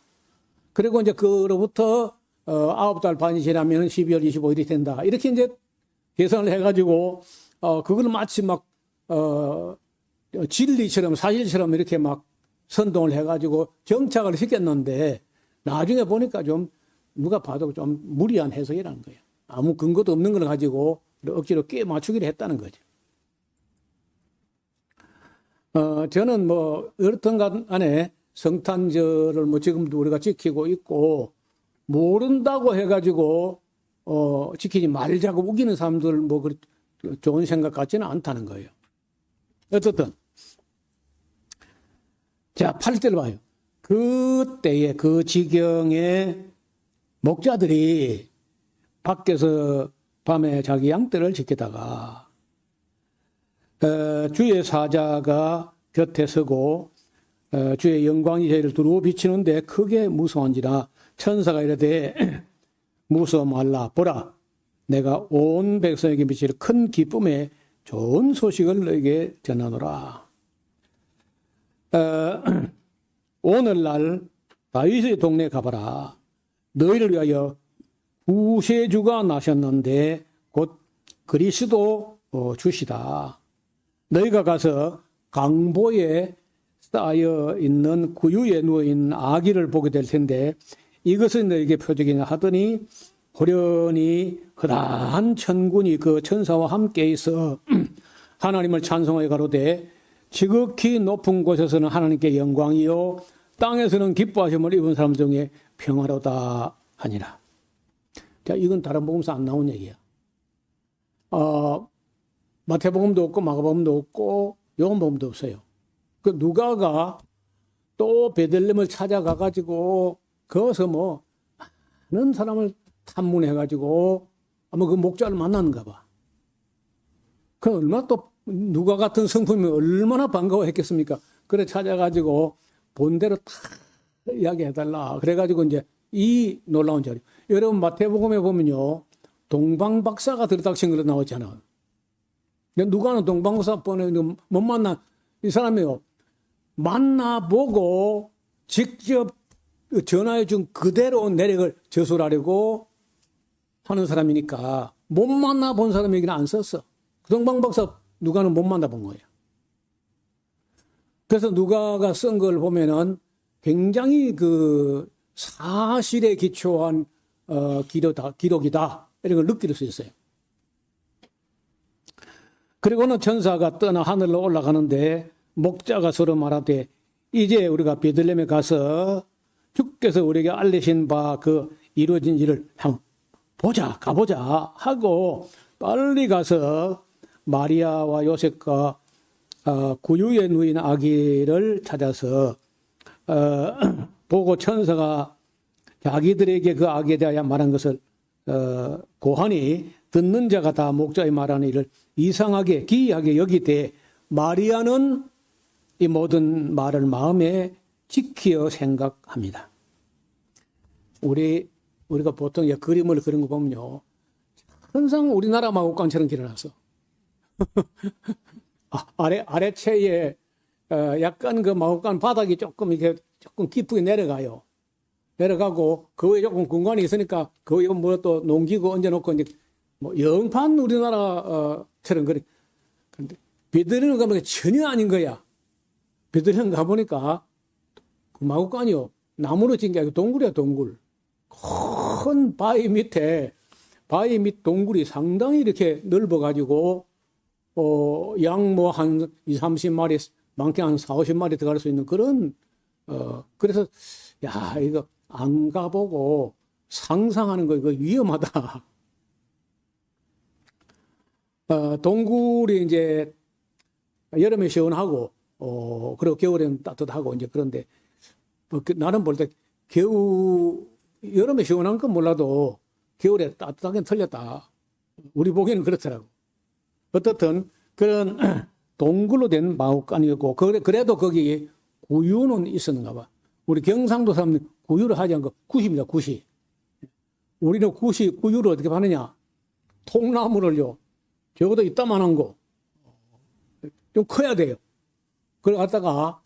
Speaker 1: 그리고 이제 그로부터 9달 반이 지나면 12월 25일이 된다. 이렇게 이제 계산을 해가지고 그걸 마치 막 진리처럼 사실처럼 이렇게 막 선동을 해가지고 정착을 시켰는데 나중에 보니까 좀 누가 봐도 좀 무리한 해석이라는 거예요. 아무 근거도 없는 걸 가지고 억지로 끼워 맞추기를 했다는 거죠. 저는 뭐 어떻든 간에 성탄절을 뭐 지금도 우리가 지키고 있고, 모른다고 해가지고 지키지 말자고 우기는 사람들 뭐 좋은 생각 같지는 않다는 거예요. 어쨌든 자 8절을 봐요. 그때에 그 지경에 목자들이 밖에서 밤에 자기 양떼를 지키다가 주의 사자가 곁에 서고 주의 영광이 저희를 두루 비치는데 크게 무서운지라 천사가 이르되 무서워 말라. 보라, 내가 온 백성에게 미칠 큰 기쁨의 좋은 소식을 너에게 전하노라. 오늘날 다윗의 동네에 가봐라. 너희를 위하여 구세주가 나셨는데 곧 그리스도 주시다. 너희가 가서 강보에 쌓여 있는 구유에 누워 있는 아기를 보게 될 텐데 이것은 너에게 표적이냐 하더니 호련히 허다한 천군이 그 천사와 함께 있어 하나님을 찬송하여 가로되 지극히 높은 곳에서는 하나님께 영광이요 땅에서는 기뻐하심을 입은 사람 중에 평화로다 하니라. 자, 이건 다른 복음서 안 나온 얘기야. 마태복음도 없고 마가복음도 없고 요한복음도 없어요. 그 누가가 또 베들레헴을 찾아가 가지고 거기서 뭐 많은 사람을 탐문해 가지고 아마 그 목자를 만났는가 봐. 그 얼마나 또 누가 같은 성품이 얼마나 반가워했겠습니까? 그래 찾아가지고 본대로 다 이야기해달라. 그래가지고 이제 이 놀라운 자리. 여러분 마태복음에 보면요 동방박사가 들이닥친 걸로 나오잖아. 누가는 동방박사 번에 못 만나 이 사람이요 만나보고 직접 전화해 준 그대로 내력을 저술하려고 하는 사람이니까 못 만나본 사람 얘기는 안 썼어. 동방박사 누가는 못 만나본 거예요. 그래서 누가가 쓴 걸 보면은 굉장히 그 사실에 기초한 기록이다 이런 걸 느낄 수 있어요. 그리고는 천사가 떠나 하늘로 올라가는데 목자가 서로 말하되 이제 우리가 베들레헴에 가서 주께서 우리에게 알리신 바 그 이루어진 일을 한번 보자 가보자 하고 빨리 가서 마리아와 요셉과 구유에 누인 아기를 찾아서 보고 천사가 자기들에게 그 아기에 대하여 말한 것을 고하니 듣는 자가 다 목자의 말하는 일을 이상하게 기이하게 여기되 마리아는 이 모든 말을 마음에 지키어 생각합니다. 우리가 보통 그림을 그린 거 보면요 항상 우리나라 마곡간처럼 길어놨어. 아래채에 약간 그 마곡간 바닥이 조금 이렇게 조금 깊게 내려가요. 내려가고 그 위에 조금 공간이 있으니까 그 위에 뭐 또 농기구 얹어놓고 이제 뭐 영판 우리나라처럼 그래. 근데 베들레헴 가보니까 전혀 아닌 거야. 베들레헴 가보니까 그 마곡간이요 나무로 지은 게 아니고 동굴이야 동굴. 큰 바위 밑 동굴이 상당히 이렇게 넓어가지고 양 뭐 한 20, 30마리, 많게 한 40, 50마리 들어갈 수 있는 그런, 그래서, 야, 이거 안 가보고 상상하는 거 이거 위험하다. 동굴이 이제 여름에 시원하고, 그리고 겨울에는 따뜻하고 이제 그런데, 나는 볼 때 여름에 시원한 건 몰라도 겨울에 따뜻하게 틀렸다. 우리 보기에는 그렇더라고. 어떻든 그런 동굴로 된 마곡간이었고 그래도 거기 구유는 있었는가 봐. 우리 경상도 사람들 구유를 하지 않고 구시입니다. 구시. 우리는 구유를 어떻게 하느냐. 통나무를요. 적어도 이따만한 거. 좀 커야 돼요. 그걸 갖다가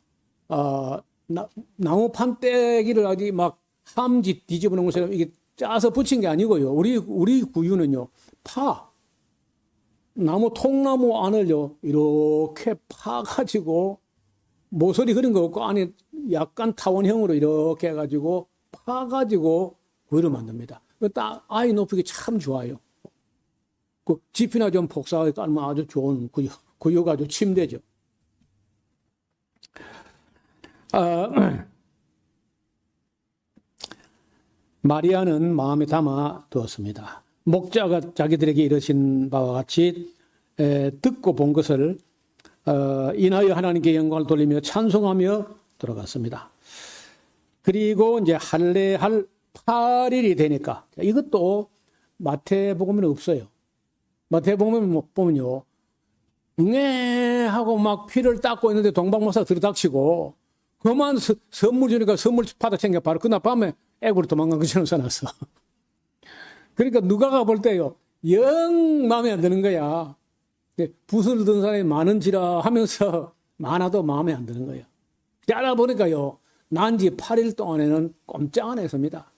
Speaker 1: 나무 판때기를 아주 막 함지 뒤집어 놓은 것처럼 이게 짜서 붙인 게 아니고요. 우리 구유는요. 나무 통나무 안을요 이렇게 파가지고 모서리 그런 거 없고 안에 약간 타원형으로 이렇게 해가지고 파가지고 구유를 만듭니다. 딱 아이 높이기 참 좋아요. 그 집이나 좀 폭삭하게 깔면 아주 좋은 구유가 아주 침대죠. 마리아는 마음에 담아 두었습니다. 목자가 자기들에게 이르신 바와 같이 듣고 본 것을 인하여 하나님께 영광을 돌리며 찬송하며 돌아갔습니다. 그리고 이제 할례할 8일이 되니까 이것도 마태복음에는 없어요. 마태복음에 보면요, 응애하고 막 피를 닦고 있는데 동방목사가 들이닥치고 그만 선물 주니까 선물 받아 챙겨 바로 그날 밤에 애구로 도망간 것처럼 써놨어. 그러니까 누가가 볼 때요, 영 마음에 안 드는 거야. 붓을 든 사람이 많은지라 하면서 많아도 마음에 안 드는 거예요. 알아보니까요, 난지 8일 동안에는 꼼짝 안 했습니다.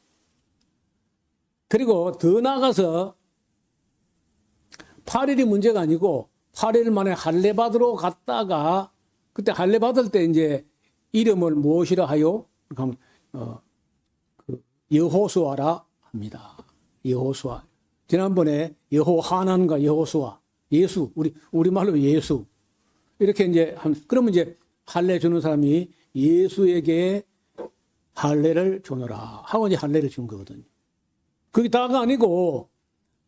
Speaker 1: 그리고 더 나아가서 8일이 문제가 아니고 8일 만에 할례 받으러 갔다가 그때 할례 받을 때 이제 이름을 무엇이라 하요? 여호수아라 합니다. 여호수아. 지난번에 여호하난과 여호수아, 예수, 우리말로 예수. 이렇게 이제 그러면 이제 할례 주는 사람이 예수에게 할례를 주노라 하고 이제 할례를 준 거거든요. 그게 다가 아니고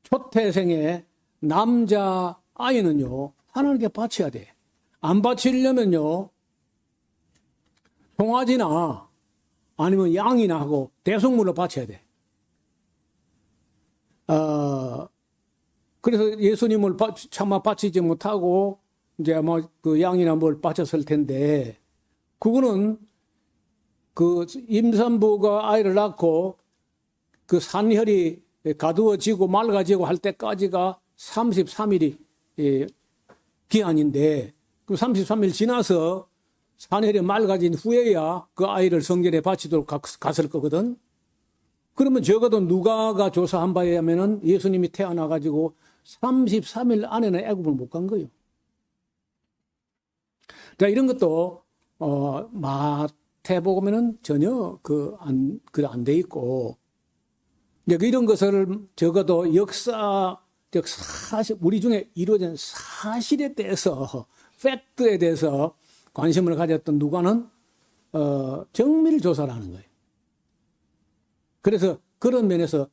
Speaker 1: 초태생의 남자 아이는요, 하나님께 바쳐야 돼. 안 바치려면요, 송아지나 아니면 양이나 하고 대속물로 바쳐야 돼. 그래서 예수님을 차마 바치지 못하고 이제 아마 그 양이나 뭘 바쳤을 텐데, 그거는 그 임산부가 아이를 낳고 그 산혈이 가두어지고 맑아지고 할 때까지가 33일이 기한인데, 그 33일 지나서 산혈이 맑아진 후에야 그 아이를 성전에 바치도록 갔을 거거든. 그러면 적어도 누가가 조사한 바에 의하면은 예수님이 태어나가지고 33일 안에는 애굽을 못 간 거예요. 자, 이런 것도 마태복음에는 전혀 안 돼 있고, 이제 이런 것을 적어도 역사적 사실, 우리 중에 이루어진 사실에 대해서, 팩트에 대해서 관심을 가졌던 누가는 정밀 조사를 하는 거예요. 그래서 그런 면에서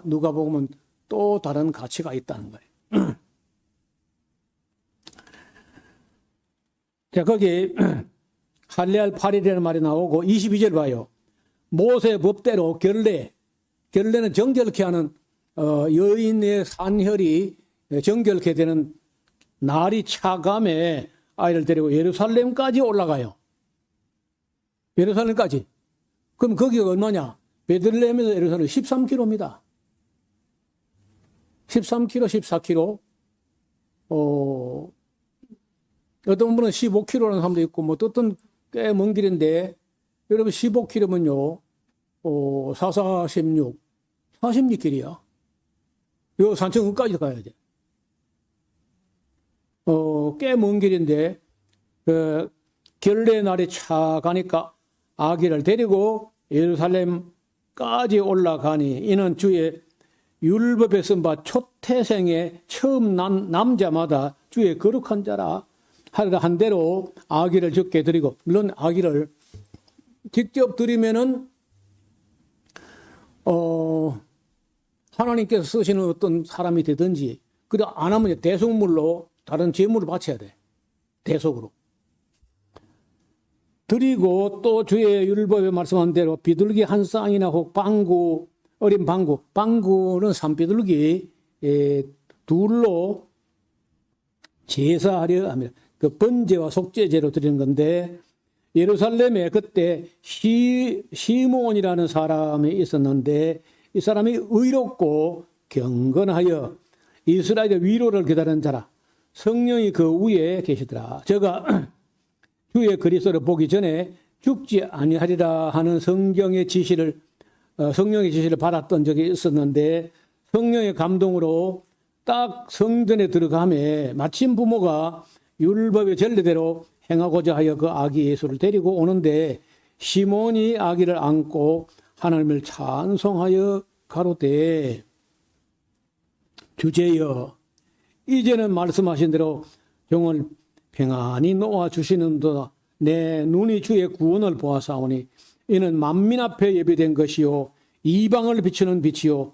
Speaker 1: 누가복음은 또 다른 가치가 있다는 거예요. 자, 거기 할례할 8일이라는 말이 나오고 22절 봐요. 모세 법대로 결례는 정결케 하는 여인의 산혈이 정결케 되는 날이 차감에 아이를 데리고 예루살렘까지 올라가요. 예루살렘까지. 그럼 거기가 얼마냐? 베들레헴에서 예루살렘 13km입니다. 13km, 14km. 어떤 분은 15km라는 사람도 있고, 뭐, 어떤 꽤 먼 길인데, 여러분 15km면요, 46길이야. 요 산청까지 가야 돼. 꽤 먼 길인데, 결례 날이 차 가니까 아기를 데리고 예루살렘까지 올라가니, 이는 주의 율법에 쓴 바 초태생의 처음 난 남자마다 주의 거룩한 자라 하리라 한 대로 아기를 적게 드리고, 물론 아기를 직접 드리면은 하나님께서 쓰시는 어떤 사람이 되든지, 그래 안 하면 대속물로 다른 제물을 바쳐야 돼. 대속으로. 드리고 또 주의 율법에 말씀한 대로 비둘기 한 쌍이나 혹 방구, 어린 방구는 산비둘기 둘로 제사하려 합니다. 그 번제와 속죄제로 드리는 건데, 예루살렘에 그때 시몬이라는 사람이 있었는데, 이 사람이 의롭고 경건하여 이스라엘의 위로를 기다리는 자라. 성령이 그 위에 계시더라. 저가 주의 그리스도를 보기 전에 죽지 아니하리라 하는 성령의 지시를 받았던 적이 있었는데, 성령의 감동으로 딱 성전에 들어가며 마침 부모가 율법의 전례대로 행하고자 하여 그 아기 예수를 데리고 오는데, 시몬이 아기를 안고 하나님을 찬송하여 가로되, 주제여 이제는 말씀하신 대로 종을 평안히 놓아 주시는도다. 내 눈이 주의 구원을 보아사오니 이는 만민 앞에 예비된 것이요 이방을 비추는 빛이요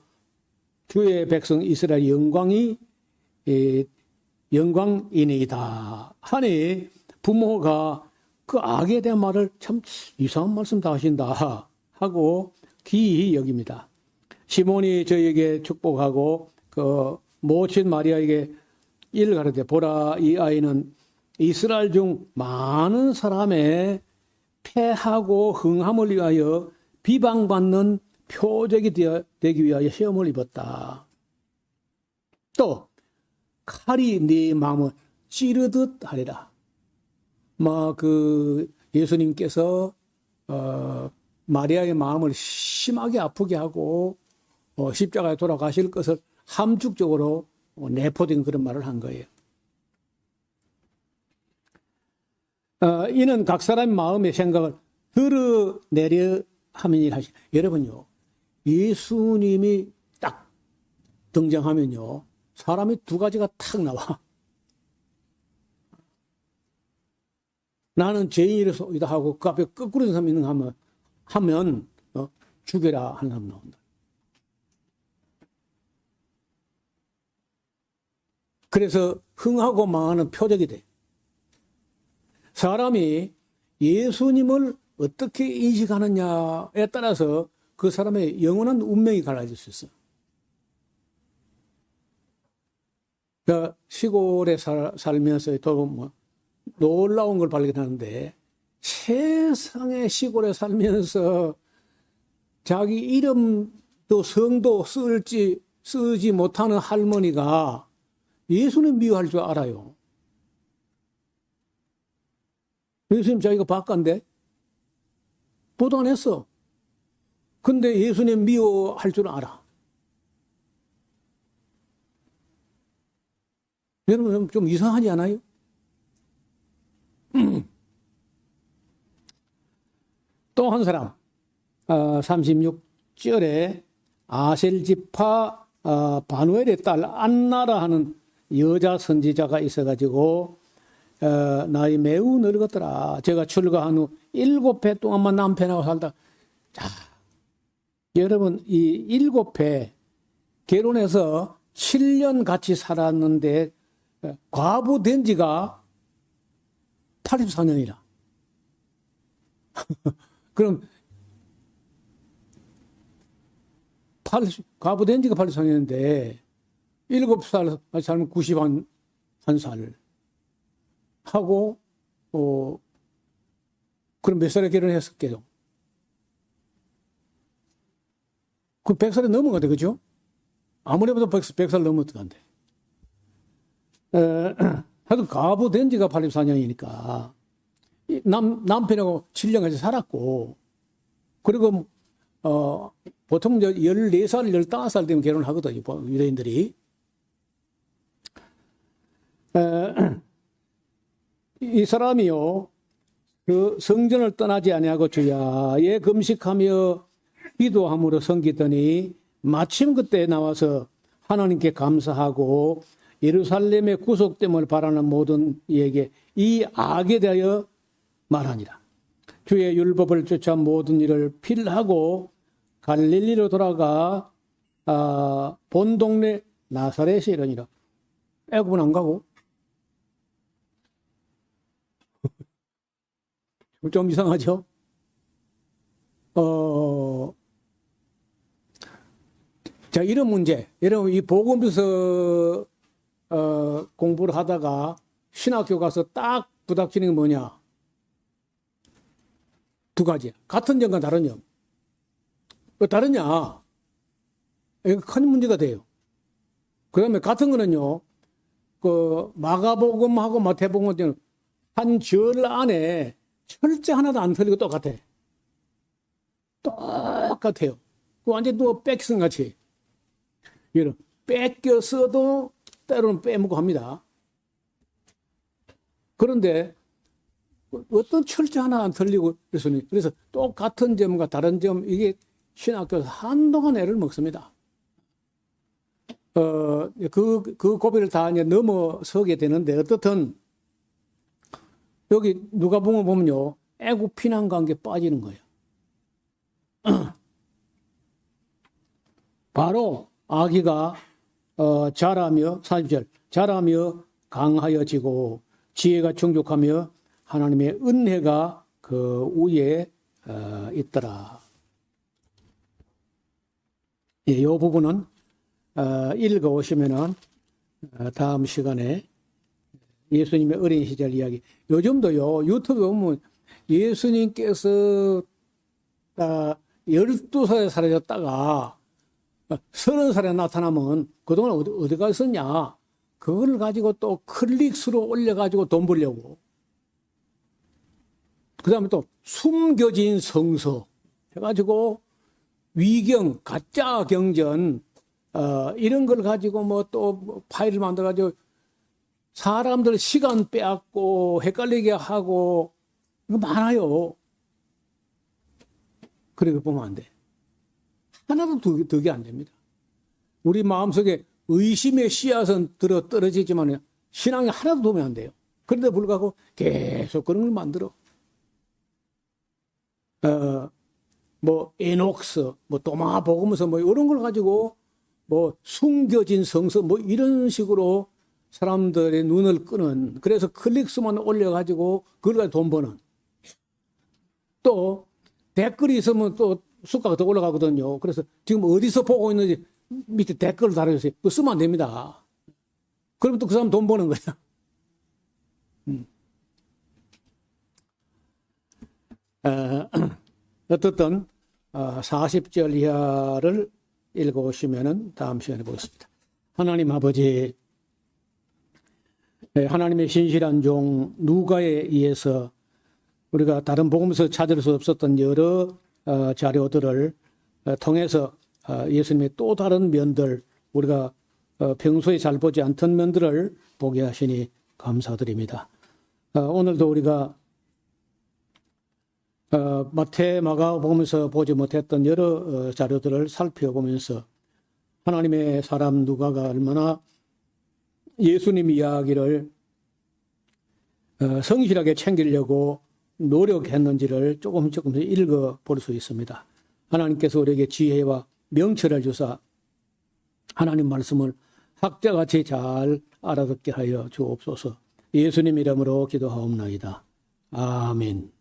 Speaker 1: 주의 백성 이스라엘 영광이 영광이니이다 하니 부모가 그 악에 대한 말을 참 이상한 말씀 다 하신다 하고 기이 여깁니다. 시몬이 저에게 축복하고 그 모친 마리아에게 이를 가르쳐 보라, 이 아이는 이스라엘 중 많은 사람의 패하고 흥함을 위하여 비방받는 표적이 되기 위하여 시험을 입었다. 또 칼이 네 마음을 찌르듯 하리라. 그 예수님께서 마리아의 마음을 심하게 아프게 하고 십자가에 돌아가실 것을 함축적으로 내포된 그런 말을 한 거예요. 이는 각 사람의 마음의 생각을 드러내려 함이니라. 여러분요, 예수님이 딱 등장하면요, 사람이 두 가지가 탁 나와. 나는 죄인이라서이다 하고 그 앞에 거꾸로 된 사람이 있는가 하면 죽여라 하는 사람 나온다. 그래서 흥하고 망하는 표적이 돼. 사람이 예수님을 어떻게 인식하느냐에 따라서 그 사람의 영원한 운명이 갈라질 수 있어. 그러니까 시골에 살면서 또 놀라운 걸 발견하는데, 세상에 시골에 살면서 자기 이름도 성도 쓰지 못하는 할머니가 예수님 미워할 줄 알아요. 예수님 자기가 박간데 보도 안 했어. 근데 예수님 미워할 줄 알아. 여러분 좀 이상하지 않아요? 또 한 사람 36절에 아셀 지파 바누엘의 딸 안나라 하는 여자 선지자가 있어가지고 나이 매우 늙었더라. 제가 출가한 후 7해 동안만 남편하고 살다. 자, 여러분 이 7해 결혼해서 7년 같이 살았는데 과부 된 지가 84년이라. 그럼 과부 된 지가 84년인데 7살 살면 91살 하고 그럼 몇 살에 결혼했을게요? 그 100살이 넘은 것 같아, 그죠? 아무래도 100살 넘었던 것 같아. 하여튼 과부 된 지가 84년이니까 남편하고 7년 같이 살았고, 그리고 보통 14살, 15살 되면 결혼하거든요, 유대인들이. 이 사람이요, 그 성전을 떠나지 아니하고 주야에 금식하며 기도함으로 섬기더니 마침 그때 나와서 하나님께 감사하고 예루살렘의 구속됨을 바라는 모든 이에게 이 악에 대하여 말하니라. 주의 율법을 쫓아 모든 일을 필하고 갈릴리로 돌아가 본 동네 나사렛에 이르니라. 애굽은 안 가고? 좀 이상하죠? 자, 이런 문제. 여러분, 이 복음서 공부를 하다가 신학교 가서 딱 부닥치는 게 뭐냐? 두 가지. 같은 점과 다른 점. 왜 다르냐? 이거 큰 문제가 돼요. 그 다음에 같은 거는요, 그 마가복음하고 마태복음은 한 절 안에 철자 하나도 안 틀리고 똑같아. 똑같아요. 그 완전 또 뺏기선 같이. 여러분, 뺏겼어도 때로는 빼먹고 합니다. 그런데 어떤 철자 하나 안 틀리고 그래서 똑같은 점과 다른 점, 이게 신학교에서 한동안 애를 먹습니다. 그 고비를 다 이제 넘어서게 되는데, 어떻든 여기 누가복음 보면요, 애굽 피난 관계에 빠지는 거예요. 바로 아기가 자라며 40절 자라며 강하여지고 지혜가 충족하며 하나님의 은혜가 그 위에 있더라. 이 부분은 읽어오시면은 다음 시간에 예수님의 어린 시절 이야기. 요즘도요 유튜브 보면 예수님께서 12살에 사라졌다가 30살에 나타나면 그동안 어디 갔었냐? 그걸 가지고 또 클릭수로 올려가지고 돈 벌려고. 그 다음에 또 숨겨진 성서 해가지고 위경, 가짜 경전, 이런 걸 가지고 뭐 또 파일을 만들어가지고 사람들 시간 빼앗고 헷갈리게 하고 이거 많아요. 그렇게 보면 안 돼. 하나도 덕이 안 됩니다. 우리 마음속에 의심의 씨앗은 들어 떨어지지만 신앙이 하나도 도움이 안 돼요. 그런데 불구하고 계속 그런 걸 만들어. 뭐 에녹스, 뭐 도마 복음서 뭐 이런 걸 가지고 뭐 숨겨진 성서 뭐 이런 식으로 사람들의 눈을 끄는, 그래서 클릭수만 올려가지고 그걸 가지고 돈 버는. 또 댓글이 있으면 또 수가가 더 올라가거든요. 그래서 지금 어디서 보고 있는지 밑에 댓글을 달아주세요. 그거 쓰면 안 됩니다. 그러면 또 그 사람 돈 버는 거야. 어떻든 40절 이하를 읽어오시면 다음 시간에 보겠습니다. 하나님 아버지, 하나님의 신실한 종 누가에 의해서 우리가 다른 복음에서 찾을 수 없었던 여러 자료들을 통해서 예수님의 또 다른 면들, 우리가 평소에 잘 보지 않던 면들을 보게 하시니 감사드립니다. 오늘도 우리가 마태, 마가 보면서 보지 못했던 여러 자료들을 살펴보면서 하나님의 사람 누가가 얼마나 예수님 이야기를 성실하게 챙기려고 노력했는지를 조금씩 읽어볼 수 있습니다. 하나님께서 우리에게 지혜와 명철을 주사 하나님 말씀을 학자같이 잘 알아듣게 하여 주옵소서. 예수님 이름으로 기도하옵나이다. 아멘.